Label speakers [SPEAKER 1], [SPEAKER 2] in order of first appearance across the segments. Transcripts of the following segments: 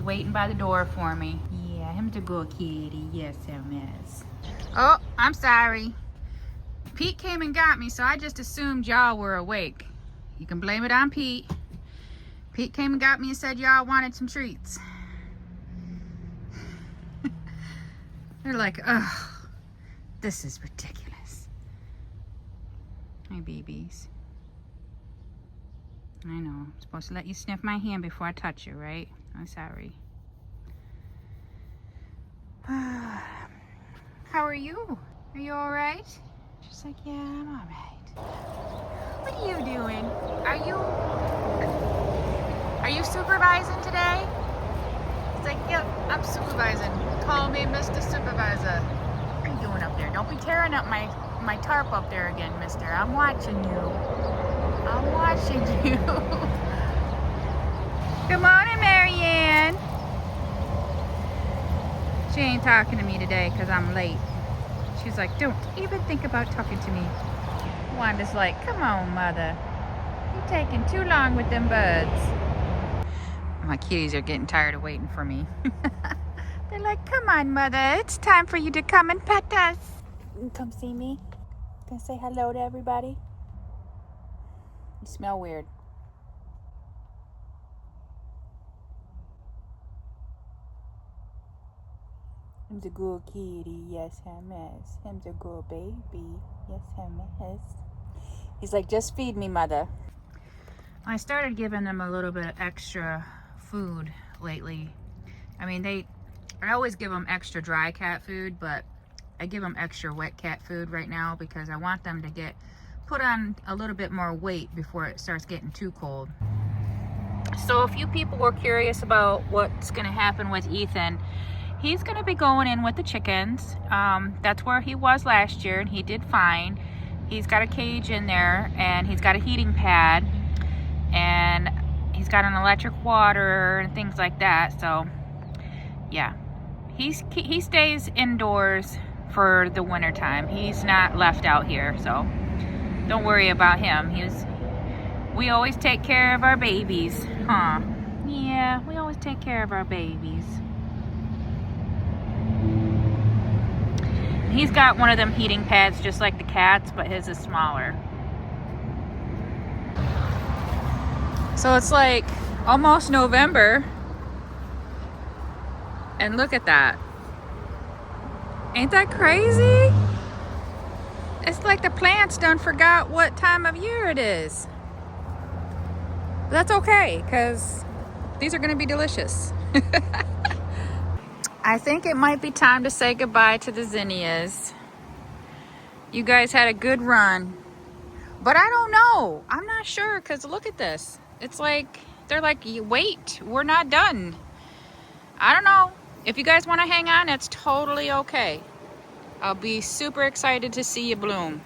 [SPEAKER 1] was waiting by the door for me. Yeah, him's a good kitty. Yes, him is. Oh, I'm sorry. Pete came and got me, so I just assumed y'all were awake. You can blame it on Pete. Pete came and got me and said y'all wanted some treats. They're like, ugh, this is ridiculous. Hi, babies. I know, I'm supposed to let you sniff my hand before I touch you, right? I'm sorry. How are you? Are you all right? She's like, yeah, I'm all right. What are you doing? Are you supervising today? It's like, yep, I'm supervising. Call me Mr. Supervisor. What are you doing up there? Don't be tearing up my tarp up there again, mister. I'm watching you. I'm watching you. Good morning, Marianne. She ain't talking to me today because I'm late. She's like, don't even think about talking to me. Wanda's like, come on, mother. You're taking too long with them birds. My kitties are getting tired of waiting for me. They're like, come on, mother. It's time for you to come and pet us. Come see me. Can I say hello to everybody? You smell weird. Him's a good kitty, yes him is. Him's a good baby, yes him is. He's like, just feed me, mother. I started giving them a little bit of extra food lately. I mean, I always give them extra dry cat food, but I give them extra wet cat food right now because I want them to put on a little bit more weight before it starts getting too cold. So a few people were curious about what's gonna happen with Ethan. He's going to be going in with the chickens. That's where he was last year, and he did fine. He's got a cage in there, and he's got a heating pad, and he's got an electric water and things like that. So, yeah, he stays indoors for the winter time. He's not left out here, so don't worry about him. We always take care of our babies, huh? Yeah, we always take care of our babies. He's got one of them heating pads just like the cats, but his is smaller. So it's like almost November. And look at that. Ain't that crazy? It's like the plants done forgot what time of year it is. That's okay, because these are going to be delicious. I think it might be time to say goodbye to the zinnias. You guys had a good run. But I don't know. I'm not sure because look at this. It's like, they're like, wait, we're not done. I don't know. If you guys want to hang on, it's totally okay. I'll be super excited to see you bloom.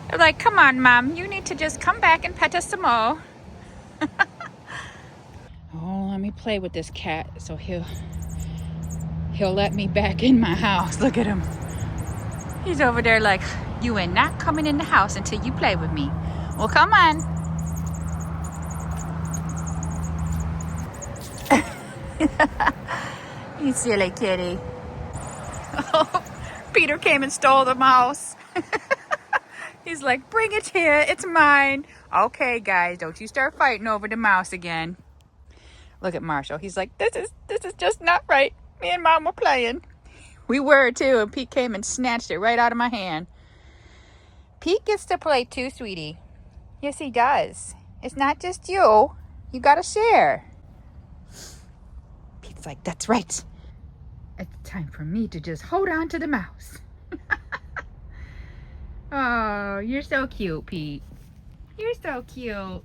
[SPEAKER 1] They're like, come on, Mom. You need to just come back and pet us some more. Oh, let me play with this cat so he'll let me back in my house. Look at him. He's over there like, you ain't not coming in the house until you play with me. Well, come on. You silly kitty. Oh, Peter came and stole the mouse. He's like, bring it here. It's mine. Okay, guys, don't you start fighting over the mouse again. Look at Marshall. He's like, this is just not right. Me and Mom were playing. We were too, and Pete came and snatched it right out of my hand. Pete gets to play too, sweetie. Yes, he does. It's not just you. You gotta share. Pete's like, that's right. It's time for me to just hold on to the mouse. Oh, you're so cute, Pete. You're so cute.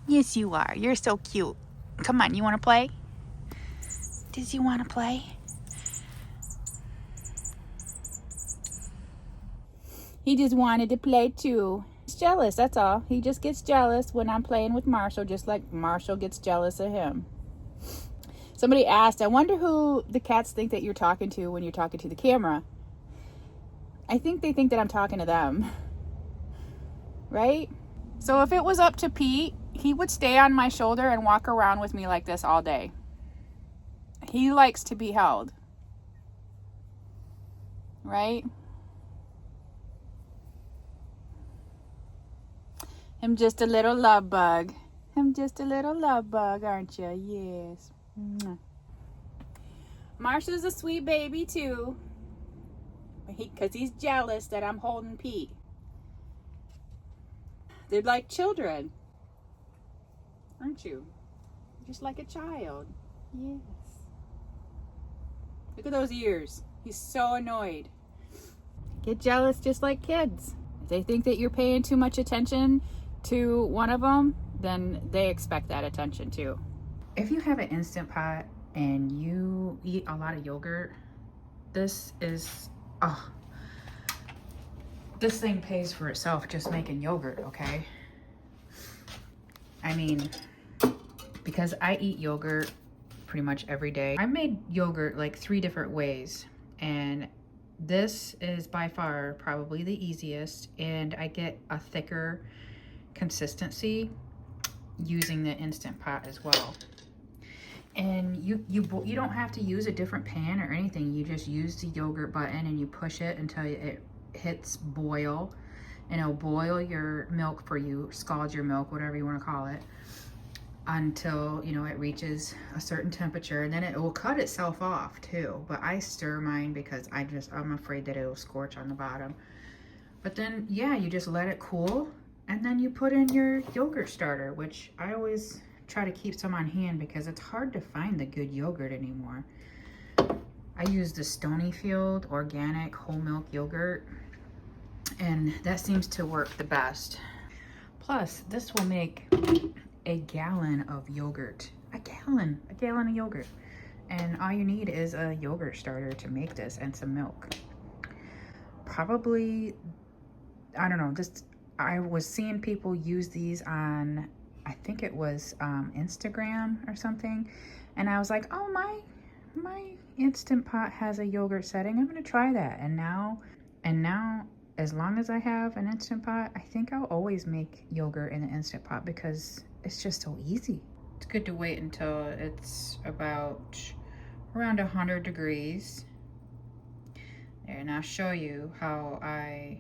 [SPEAKER 1] Yes, you are. You're so cute. Come on, you want to play? Does you want to play? He just wanted to play too. He's jealous, that's all. He just gets jealous when I'm playing with Marshall, just like Marshall gets jealous of him. Somebody asked, I wonder who the cats think that you're talking to when you're talking to the camera. I think they think that I'm talking to them. Right? So if it was up to Pete, he would stay on my shoulder and walk around with me like this all day. He likes to be held. Right? I'm just a little love bug. I'm just a little love bug, aren't you? Yes. Marsha's a sweet baby too. Because he's jealous that I'm holding Pete. They're like children. Aren't you? Just like a child. Yes. Look at those ears. He's so annoyed. Get jealous just like kids. If they think that you're paying too much attention to one of them, then they expect that attention too. If you have an Instant Pot and you eat a lot of yogurt, this is, oh, this thing pays for itself just making yogurt, okay? I mean, because I eat yogurt pretty much every day. I made yogurt like 3 different ways, and this is by far probably the easiest, and I get a thicker consistency using the Instant Pot as well. And you don't have to use a different pan or anything. You just use the yogurt button and you push it until it hits boil, and it'll boil your milk for you, scald your milk, whatever you want to call it, until, you know, it reaches a certain temperature, and then it will cut itself off too. But I stir mine because I'm afraid that it'll scorch on the bottom. But then, yeah, you just let it cool, and then you put in your yogurt starter, which I always try to keep some on hand because it's hard to find the good yogurt anymore. I use the Stonyfield organic whole milk yogurt, and that seems to work the best. Plus, this will make a gallon of yogurt. A gallon of yogurt. And all you need is a yogurt starter to make this, and some milk. Probably, I don't know, I was seeing people use these on, I think it was Instagram or something, and I was like, oh, my Instant Pot has a yogurt setting. I'm gonna try that. And now, as long as I have an Instant Pot, I think I'll always make yogurt in the Instant Pot because it's just so easy. It's good to wait until it's about around 100 degrees. And I'll show you how I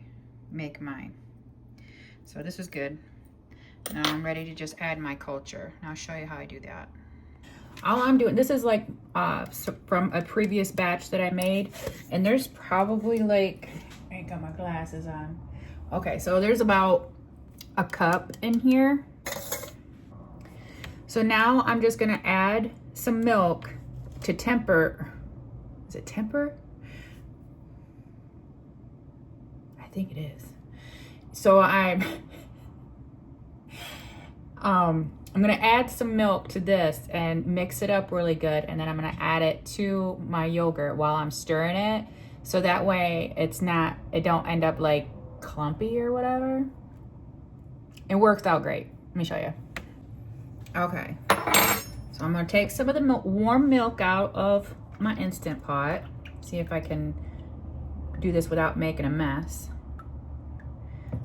[SPEAKER 1] make mine. So this is good. Now I'm ready to just add my culture. Now I'll show you how I do that. All I'm doing, this is like from a previous batch that I made, and there's probably like, I ain't got my glasses on. Okay, so there's about a cup in here. So now I'm just gonna add some milk to temper. Is it temper? I think it is. So I'm gonna add some milk to this and mix it up really good, and then I'm gonna add it to my yogurt while I'm stirring it, so that way it don't end up like clumpy or whatever. It works out great. Let me show you. Okay, so I'm gonna take some of the warm milk out of my Instant Pot. See if I can do this without making a mess.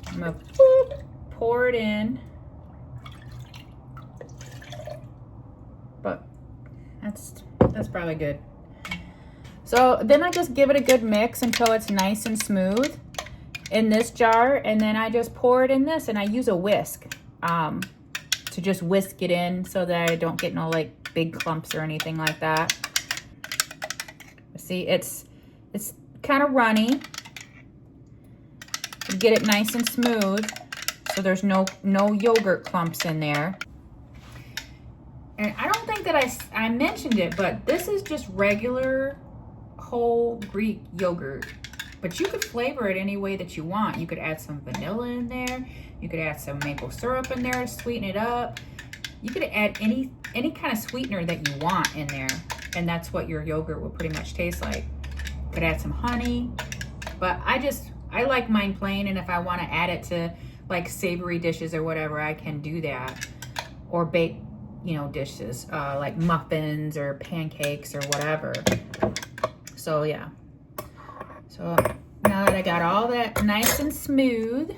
[SPEAKER 1] I'm gonna pour it in. But that's probably good. So then I just give it a good mix until it's nice and smooth in this jar, and then I just pour it in this, and I use a whisk to just whisk it in so that I don't get no like big clumps or anything like that. See, it's kind of runny. You get it nice and smooth so there's no yogurt clumps in there. And I don't think that I mentioned it, but this is just regular whole Greek yogurt. But you could flavor it any way that you want. You could add some vanilla in there. You could add some maple syrup in there to sweeten it up. You could add any kind of sweetener that you want in there. And that's what your yogurt will pretty much taste like. You could add some honey. But I like mine plain, and if I want to add it to like savory dishes or whatever, I can do that. Or bake, you know, dishes like muffins or pancakes or whatever. So yeah. So now that I got all that nice and smooth,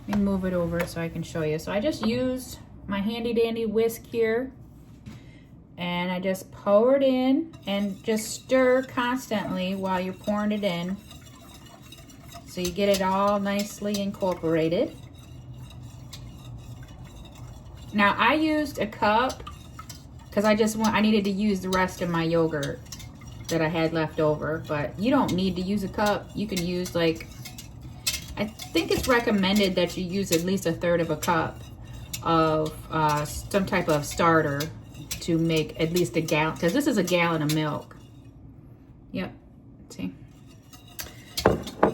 [SPEAKER 1] let me move it over so I can show you. So I just used my handy dandy whisk here, and I just pour it in and just stir constantly while you're pouring it in, so you get it all nicely incorporated. Now I used a cup because I needed to use the rest of my yogurt that I had left over, but you don't need to use a cup. You can use, like, I think it's recommended that you use at least 1/3 of a cup of some type of starter to make at least a gallon, because this is a gallon of milk. Yep, see.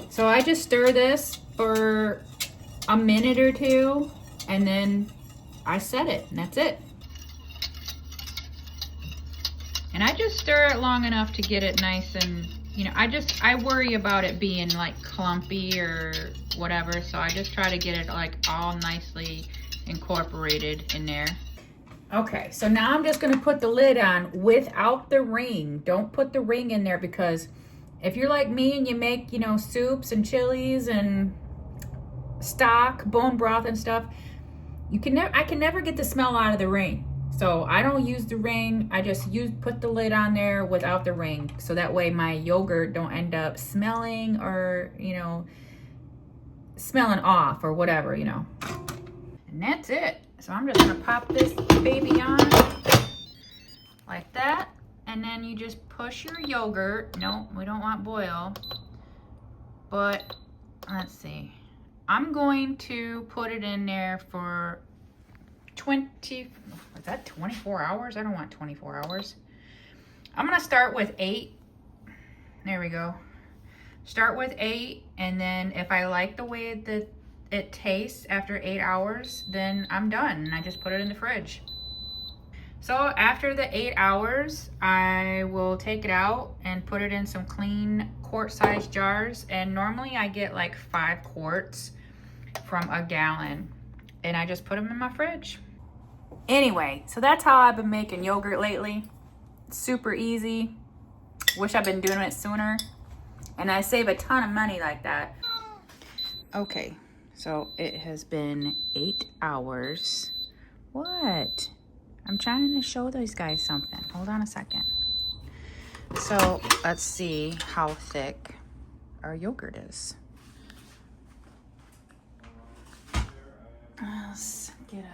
[SPEAKER 1] So I just stir this for a minute or two, and then I set it, and that's it. And I just stir it long enough to get it nice and, you know, I worry about it being like clumpy or whatever, so I just try to get it like all nicely incorporated in there. Okay, so now I'm just gonna put the lid on without the ring. Don't put the ring in there, because if you're like me and you make, you know, soups and chilies and stock, bone broth and stuff, I can never get the smell out of the ring. So I don't use the ring. I just put the lid on there without the ring, so that way my yogurt don't end up smelling or, you know, smelling off or whatever, you know. And that's it. So I'm just gonna pop this baby on like that, and then you just push your yogurt. No, we don't want boil, but let's see. I'm going to put it in there for 24 hours? I don't want 24 hours. I'm gonna start with 8. There we go. Start with 8, and then if I like the way that it tastes after 8 hours, then I'm done, and I just put it in the fridge. So after the 8 hours, I will take it out and put it in some clean quart-sized jars, and normally I get like 5 quarts from a gallon, and I just put them in my fridge. Anyway, so that's how I've been making yogurt lately. Super easy. Wish I'd been doing it sooner. And I save a ton of money like that. Okay, so it has been 8 hours. What? I'm trying to show these guys something. Hold on a second. So let's see how thick our yogurt is. Let's get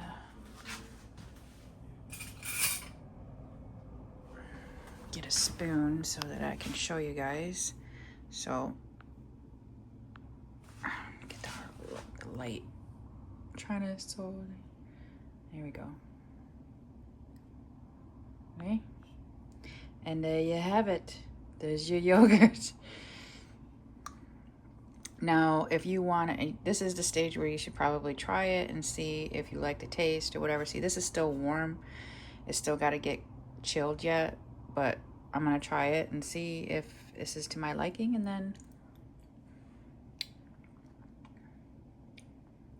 [SPEAKER 1] a spoon so that I can show you guys. So get the light. I'm trying to there we go. Okay. And there you have it. There's your yogurt. Now, if you want to, this is the stage where you should probably try it and see if you like the taste or whatever. See, this is still warm. It's still got to get chilled yet, but I'm going to try it and see if this is to my liking, and then,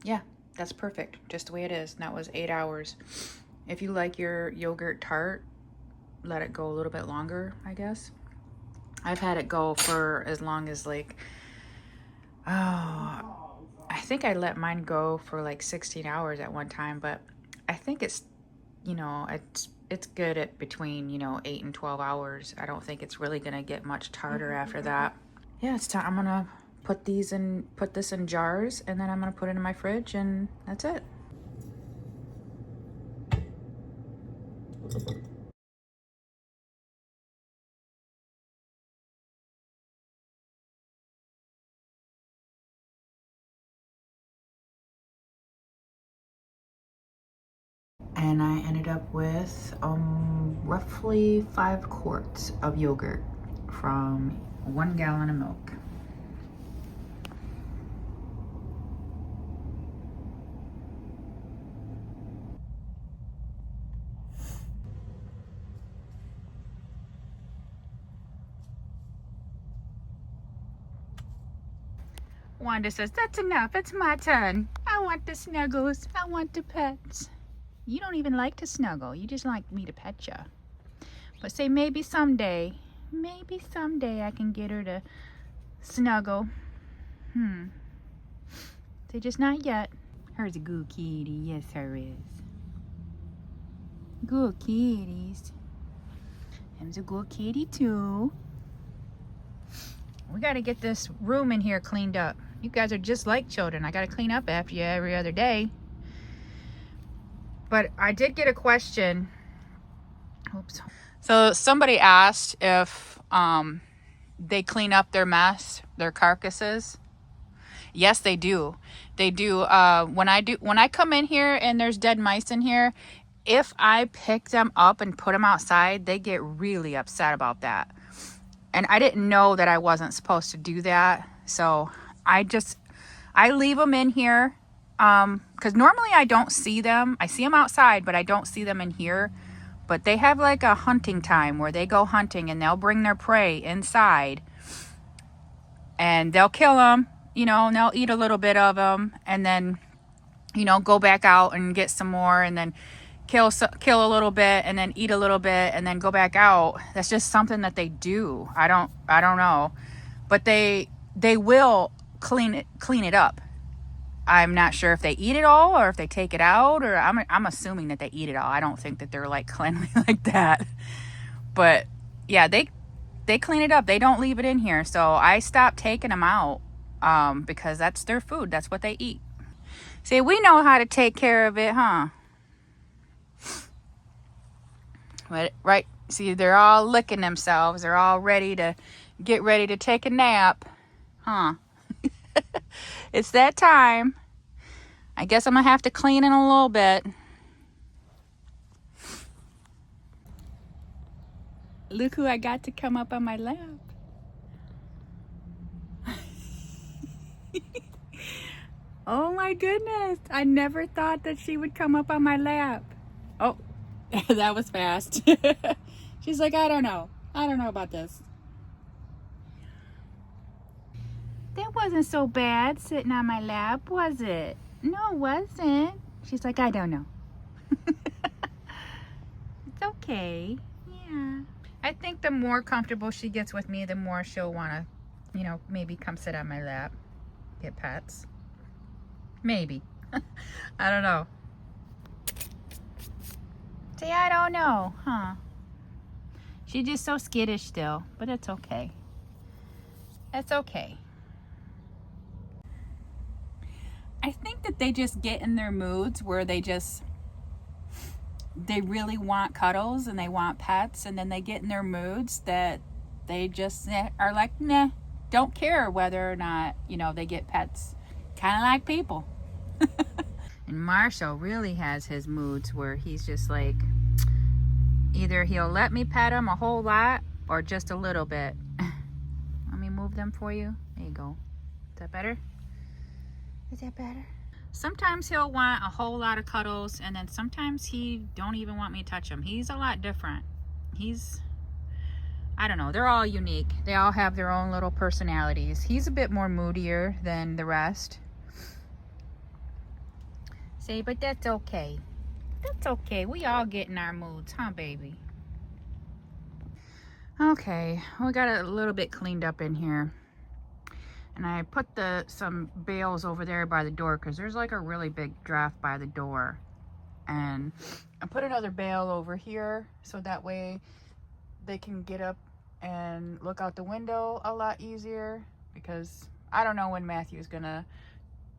[SPEAKER 1] yeah, that's perfect. Just the way it is. And that was 8 hours. If you like your yogurt tart, let it go a little bit longer, I guess. I've had it go for as long as like, oh, I think I let mine go for like 16 hours at one time, but I think it's, you know, it's good at between, you know, 8 and 12 hours. I don't think it's really gonna get much tartar after that. Yeah, it's time. I'm gonna put this in jars, and then I'm gonna put it in my fridge, and that's it. And I ended up with roughly 5 quarts of yogurt from 1 gallon of milk. Wanda says, "That's enough, it's my turn. I want the snuggles, I want the pets." You don't even like to snuggle, you just like me to pet you. But say maybe someday I can get her to snuggle. Say just not yet. Her's a good kitty, yes her is. Good kitties. Him's a good kitty too. We gotta get this room in here cleaned up. You guys are just like children. I gotta clean up after you every other day. But I did get a question. Oops. So somebody asked if they clean up their mess, their carcasses. Yes, they do. They do. When I come in here and there's dead mice in here, if I pick them up and put them outside, they get really upset about that. And I didn't know that I wasn't supposed to do that. So I leave them in here. Because normally I don't see them. I see them outside, but I don't see them in here. But they have like a hunting time where they go hunting and they'll bring their prey inside. And they'll kill them, you know, and they'll eat a little bit of them. And then, you know, go back out and get some more. And then kill a little bit and then eat a little bit and then go back out. That's just something that they do. I don't know, but they will clean it up. I'm not sure if they eat it all or if they take it out, or I'm assuming that they eat it all. I don't think that they're like cleanly like that, but yeah, they clean it up. They don't leave it in here. So I stopped taking them out because that's their food. That's what they eat. See, we know how to take care of it, huh? But, right, see, they're all licking themselves. They're all ready to take a nap. Huh? It's that time. I guess I'm going to have to clean in a little bit. Look who I got to come up on my lap. Oh my goodness. I never thought that she would come up on my lap. Oh. That was fast. She's like, I don't know about this. That wasn't so bad sitting on my lap, was it? No, it wasn't. She's like, I don't know. It's okay. Yeah. I think the more comfortable she gets with me, the more she'll want to, you know, maybe come sit on my lap, get pets. Maybe. I don't know. See, I don't know, huh? She's just so skittish still, but it's okay. It's okay. I think that they just get in their moods where they really want cuddles and they want pets, and then they get in their moods that they just are like, nah, don't care whether or not, you know, they get pets. Kind of like people. And Marshall really has his moods where he's just like, either he'll let me pet him a whole lot or just a little bit. Let me move them for you. There you go. Is that better? Is that better? Sometimes he'll want a whole lot of cuddles, and then sometimes he don't even want me to touch him. He's a lot different. I don't know. They're all unique. They all have their own little personalities. He's a bit more moodier than the rest. Say, but that's okay. That's okay. We all get in our moods, huh, baby? Okay, we got a little bit cleaned up in here. And I put some bales over there by the door because there's like a really big draft by the door. And I put another bale over here so that way they can get up and look out the window a lot easier, because I don't know when Matthew's gonna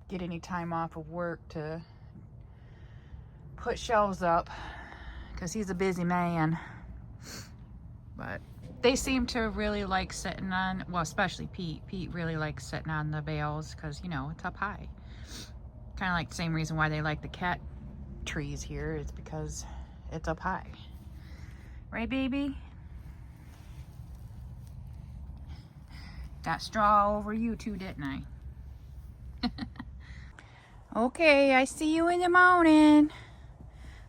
[SPEAKER 1] get any time off of work to put shelves up, because he's a busy man. But they seem to really like sitting on, well, especially Pete. Pete really likes sitting on the bales because, you know, it's up high. Kind of like the same reason why they like the cat trees here. It's because it's up high. Right, baby? Got straw over you too, didn't I? Okay, I see you in the morning.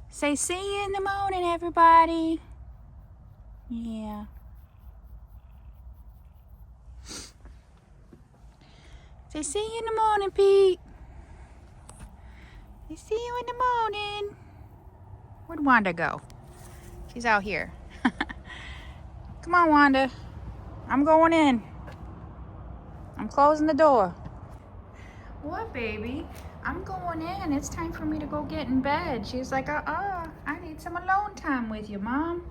[SPEAKER 1] Say, see you in the morning, everybody. Yeah. Say, see you in the morning, Pete. Say, see you in the morning. Where'd Wanda go? She's out here. Come on, Wanda. I'm going in. I'm closing the door. What, baby? I'm going in. It's time for me to go get in bed. She's like, I need need some alone time with you, Mom.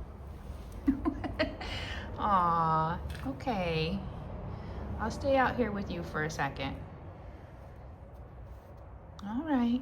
[SPEAKER 1] Aw, okay. I'll stay out here with you for a second. All right.